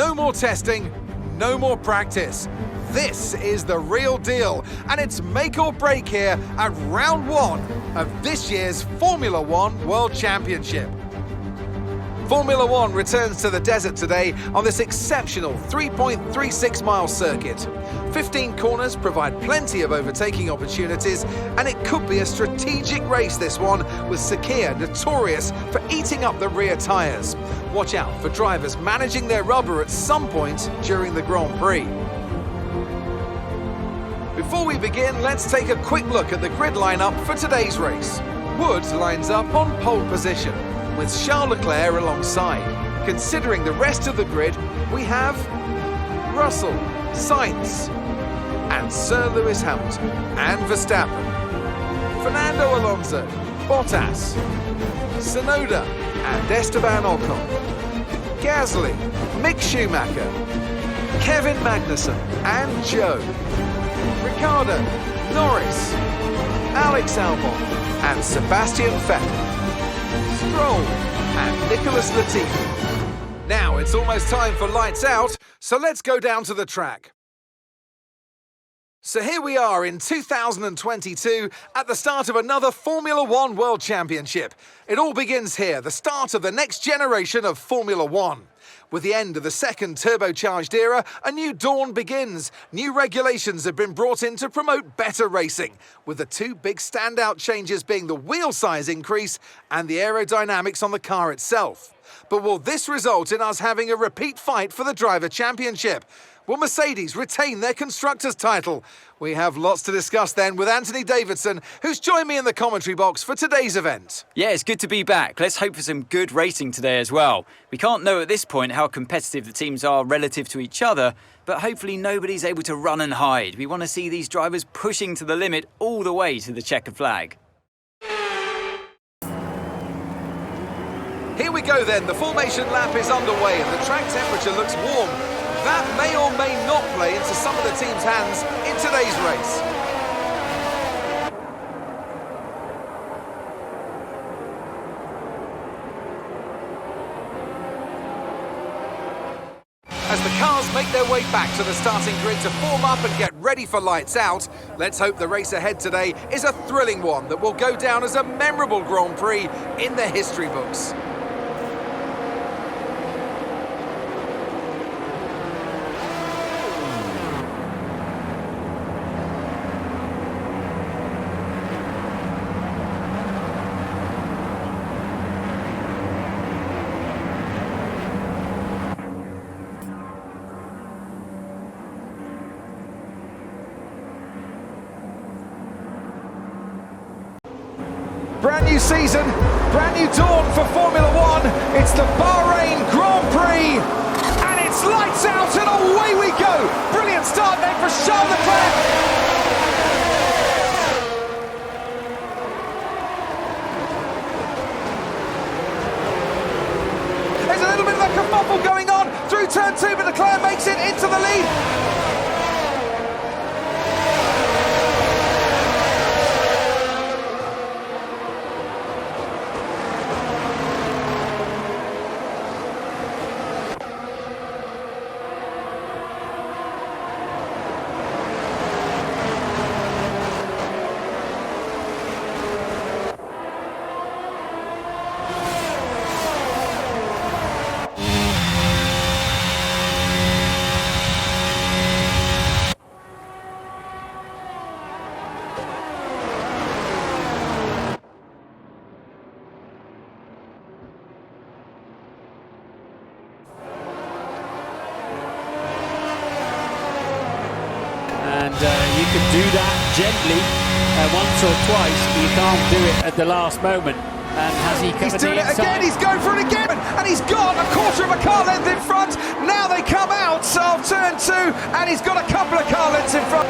No more testing, no more practice. This is the real deal, and it's make or break here at round one of this year's Formula One World Championship. Formula One returns to the desert today on this exceptional 3.36-mile circuit. 15 corners provide plenty of overtaking opportunities, and it could be a strategic race, this one, with Sakhir notorious for eating up the rear tyres. Watch out for drivers managing their rubber at some point during the Grand Prix. Before we begin, let's take a quick look at the grid lineup for today's race. Woods lines up on pole position, with Charles Leclerc alongside. Considering the rest of the grid, we have Russell, Sainz, and Sir Lewis Hamilton, and Verstappen, Fernando Alonso, Bottas, Tsunoda, and Esteban Ocon, Gasly, Mick Schumacher, Kevin Magnussen, and Joe, Ricciardo, Norris, Alex Albon, and Sebastian Vettel, Stroll, and Nicholas Latifi. Now it's almost time for lights out, so let's go down to the track. So here we are in 2022 at the start of another Formula One World Championship. It all begins here, the start of the next generation of Formula One. With the end of the second turbocharged era, a new dawn begins. New regulations have been brought in to promote better racing, with the two big standout changes being the wheel size increase and the aerodynamics on the car itself. But will this result in us having a repeat fight for the Driver Championship? Will Mercedes retain their Constructors' title? We have lots to discuss then with Anthony Davidson, who's joined me in the commentary box for today's event. Yeah, it's good to be back. Let's hope for some good racing today as well. We can't know at this point how competitive the teams are relative to each other, but hopefully nobody's able to run and hide. We want to see these drivers pushing to the limit all the way to the checkered flag. Here we go then, the formation lap is underway and the track temperature looks warm. That may or may not play into some of the team's hands in today's race. As the cars make their way back to the starting grid to form up and get ready for lights out, let's hope the race ahead today is a thrilling one that will go down as a memorable Grand Prix in the history books. Brand new season, brand new dawn for Formula One. It's the Bahrain Grand Prix. And it's lights out and away we go. Brilliant start then for Charles Leclerc. There's a little bit of a kerfuffle going on through turn two, but Leclerc makes it into the lead. You can do that gently once or twice, but you can't do it at the last moment. And has he covered He's doing it again, he's going for it again, and he's got a quarter of a car length in front. Now they come out of turn two, and he's got a couple of car lengths in front.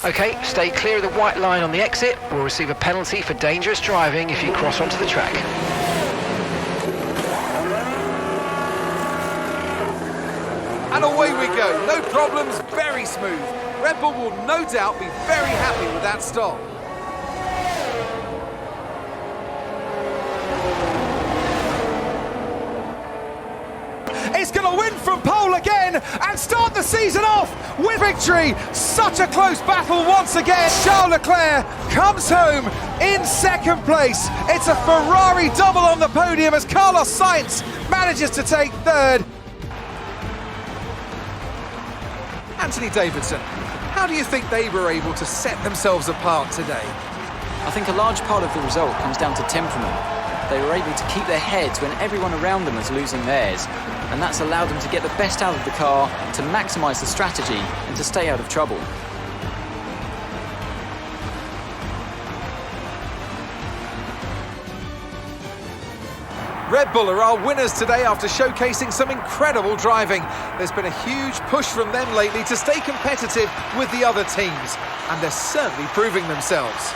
OK, stay clear of the white line on the exit. We'll receive a penalty for dangerous driving if you cross onto the track. And away we go, no problems, very smooth. Red Bull will no doubt be very happy with that stop. It's going to win from pole again and start the season off with victory. Such a close battle once again. Charles Leclerc comes home in second place. It's a Ferrari double on the podium as Carlos Sainz manages to take third. Anthony Davidson, how do you think they were able to set themselves apart today? I think a large part of the result comes down to temperament. They were able to keep their heads when everyone around them was losing theirs, and that's allowed them to get the best out of the car, to maximise the strategy and to stay out of trouble. Red Bull are our winners today after showcasing some incredible driving. There's been a huge push from them lately to stay competitive with the other teams, and they're certainly proving themselves.